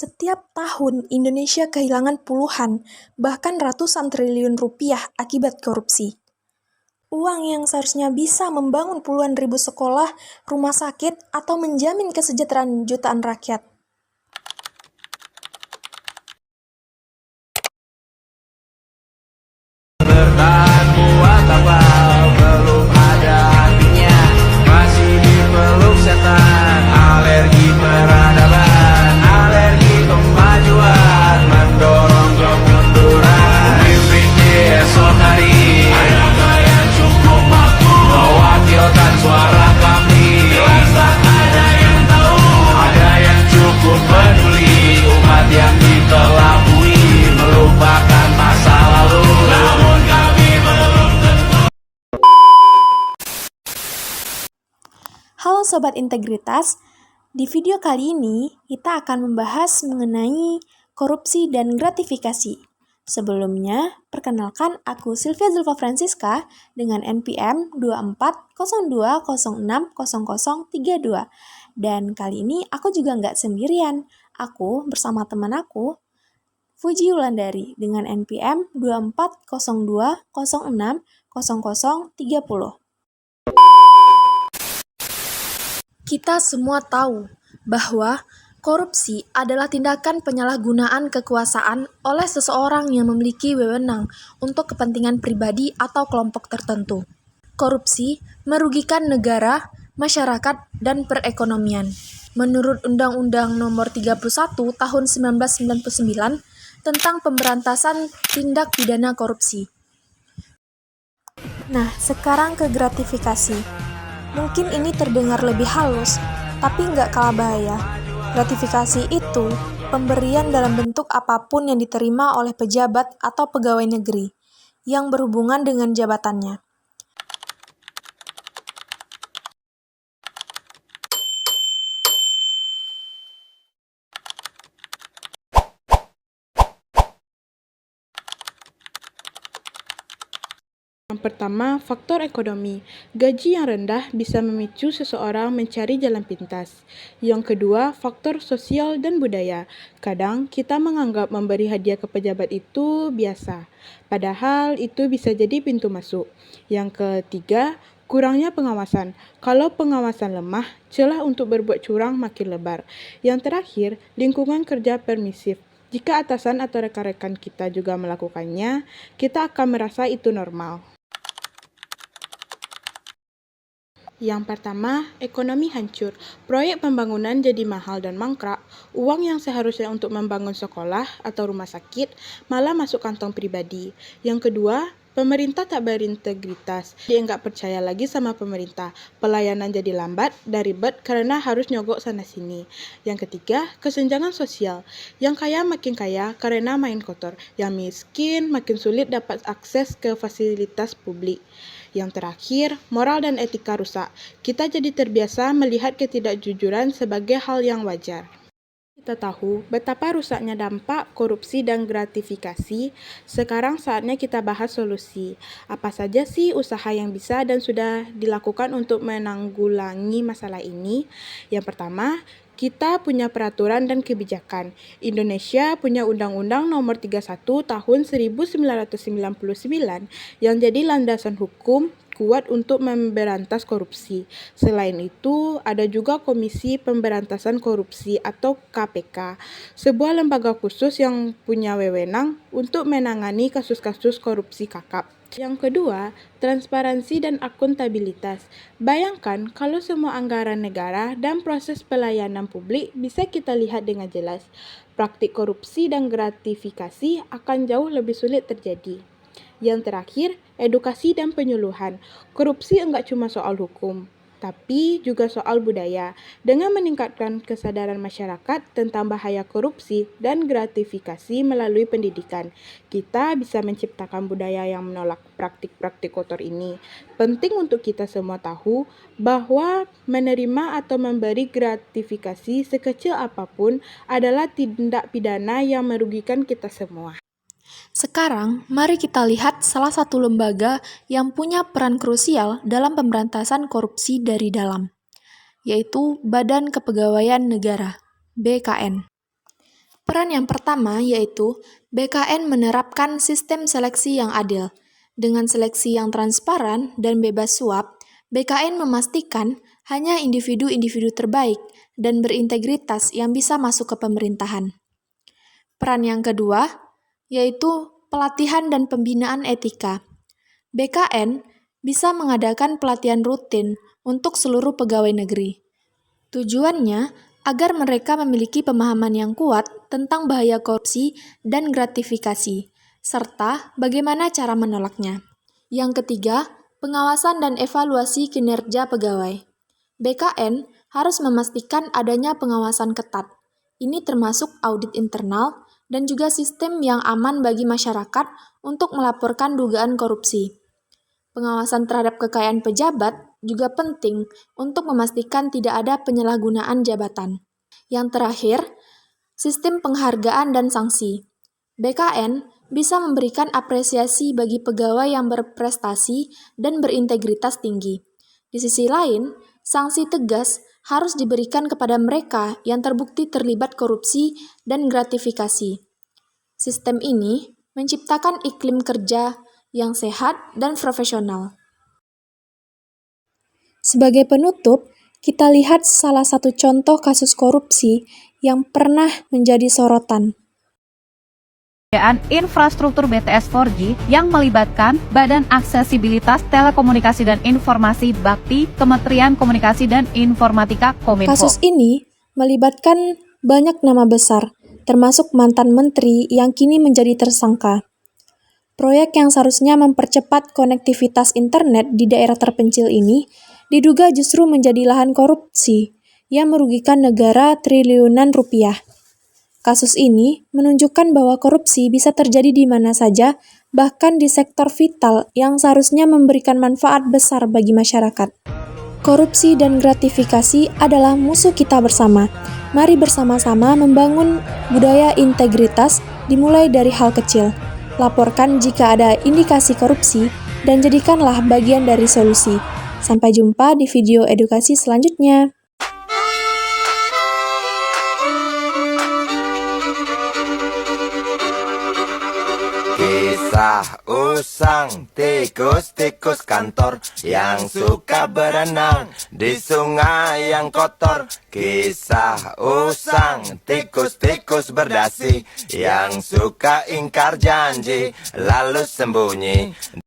Setiap tahun, Indonesia kehilangan puluhan, bahkan ratusan triliun rupiah akibat korupsi. Uang yang seharusnya bisa membangun puluhan ribu sekolah, rumah sakit, atau menjamin kesejahteraan jutaan rakyat. Bertahan buat apa? Belum ada artinya. Masih dipeluk setan. Alergi peradaban, alergi kemajuan, mendorong kemunduran. Memimpin di esok hari. Adakah yang cukup mampu mewakilkan suara kami? Jelaslah ada yang tahu. Ada yang cukup peduli. Umat yang dikelabui melupakan masa lalu. Namun kami belum tentu. Halo Sobat Integritas, di video kali ini kita akan membahas mengenai korupsi dan gratifikasi. Sebelumnya, perkenalkan aku Sylvia Zulfa Francisca dengan NPM 2402060032. Dan kali ini aku juga nggak sendirian, aku bersama teman aku, Fuji Wulandari dengan NPM 2402060030. Kita semua tahu bahwa korupsi adalah tindakan penyalahgunaan kekuasaan oleh seseorang yang memiliki wewenang untuk kepentingan pribadi atau kelompok tertentu. Korupsi merugikan negara, masyarakat, dan perekonomian. Menurut Undang-Undang Nomor 31 Tahun 1999 tentang pemberantasan tindak pidana korupsi. Nah, sekarang ke gratifikasi. Mungkin ini terdengar lebih halus, tapi nggak kalah bahaya. Gratifikasi itu pemberian dalam bentuk apapun yang diterima oleh pejabat atau pegawai negeri yang berhubungan dengan jabatannya. Yang pertama, faktor ekonomi. Gaji yang rendah bisa memicu seseorang mencari jalan pintas. Yang kedua, faktor sosial dan budaya. Kadang kita menganggap memberi hadiah ke pejabat itu biasa, padahal itu bisa jadi pintu masuk. Yang ketiga, kurangnya pengawasan. Kalau pengawasan lemah, celah untuk berbuat curang makin lebar. Yang terakhir, lingkungan kerja permisif. Jika atasan atau rekan-rekan kita juga melakukannya, kita akan merasa itu normal. Yang pertama, ekonomi hancur. Proyek pembangunan jadi mahal dan mangkrak. Uang yang seharusnya untuk membangun sekolah atau rumah sakit malah masuk kantong pribadi. Yang kedua, pemerintah tak berintegritas. Dia nggak percaya lagi sama pemerintah. Pelayanan jadi lambat dan ribet karena harus nyogok sana-sini. Yang ketiga, kesenjangan sosial. Yang kaya makin kaya karena main kotor. Yang miskin makin sulit dapat akses ke fasilitas publik. Yang terakhir, moral dan etika rusak. Kita jadi terbiasa melihat ketidakjujuran sebagai hal yang wajar. Kita tahu betapa rusaknya dampak korupsi dan gratifikasi. Sekarang saatnya kita bahas solusi. Apa saja sih usaha yang bisa dan sudah dilakukan untuk menanggulangi masalah ini? Yang pertama, kita punya peraturan dan kebijakan. Indonesia punya Undang-Undang Nomor 31 Tahun 1999 yang jadi landasan hukum kuat untuk memberantas korupsi. Selain itu, ada juga Komisi Pemberantasan Korupsi atau KPK, sebuah lembaga khusus yang punya wewenang untuk menangani kasus-kasus korupsi kakap. Yang kedua, transparansi dan akuntabilitas. Bayangkan kalau semua anggaran negara dan proses pelayanan publik bisa kita lihat dengan jelas. Praktik korupsi dan gratifikasi akan jauh lebih sulit terjadi. Yang terakhir, edukasi dan penyuluhan. Korupsi enggak cuma soal hukum, tapi juga soal budaya. Dengan meningkatkan kesadaran masyarakat tentang bahaya korupsi dan gratifikasi melalui pendidikan, kita bisa menciptakan budaya yang menolak praktik-praktik kotor ini. Penting untuk kita semua tahu bahwa menerima atau memberi gratifikasi sekecil apapun adalah tindak pidana yang merugikan kita semua. Sekarang, mari kita lihat salah satu lembaga yang punya peran krusial dalam pemberantasan korupsi dari dalam, yaitu Badan Kepegawaian Negara, BKN. Peran yang pertama yaitu BKN menerapkan sistem seleksi yang adil. Dengan seleksi yang transparan dan bebas suap, BKN memastikan hanya individu-individu terbaik dan berintegritas yang bisa masuk ke pemerintahan. Peran yang kedua yaitu pelatihan dan pembinaan etika. BKN bisa mengadakan pelatihan rutin untuk seluruh pegawai negeri. Tujuannya agar mereka memiliki pemahaman yang kuat tentang bahaya korupsi dan gratifikasi, serta bagaimana cara menolaknya. Yang ketiga, pengawasan dan evaluasi kinerja pegawai. BKN harus memastikan adanya pengawasan ketat. Ini termasuk audit internal dan juga sistem yang aman bagi masyarakat untuk melaporkan dugaan korupsi. Pengawasan terhadap kekayaan pejabat juga penting untuk memastikan tidak ada penyalahgunaan jabatan. Yang terakhir, sistem penghargaan dan sanksi. BKN bisa memberikan apresiasi bagi pegawai yang berprestasi dan berintegritas tinggi. Di sisi lain, sanksi tegas harus diberikan kepada mereka yang terbukti terlibat korupsi dan gratifikasi. Sistem ini menciptakan iklim kerja yang sehat dan profesional. Sebagai penutup, kita lihat salah satu contoh kasus korupsi yang pernah menjadi sorotan. Infrastruktur BTS 4G yang melibatkan Badan Aksesibilitas Telekomunikasi dan Informasi Bakti Kementerian Komunikasi dan Informatika Kominfo. Kasus ini melibatkan banyak nama besar, termasuk mantan menteri yang kini menjadi tersangka. Proyek yang seharusnya mempercepat konektivitas internet di daerah terpencil ini diduga justru menjadi lahan korupsi yang merugikan negara triliunan rupiah. Kasus ini menunjukkan bahwa korupsi bisa terjadi di mana saja, bahkan di sektor vital yang seharusnya memberikan manfaat besar bagi masyarakat. Korupsi dan gratifikasi adalah musuh kita bersama. Mari bersama-sama membangun budaya integritas dimulai dari hal kecil. Laporkan jika ada indikasi korupsi dan jadikanlah bagian dari solusi. Sampai jumpa di video edukasi selanjutnya. Kisah usang tikus-tikus kantor yang suka berenang di sungai yang kotor. Kisah usang tikus-tikus berdasi yang suka ingkar janji lalu sembunyi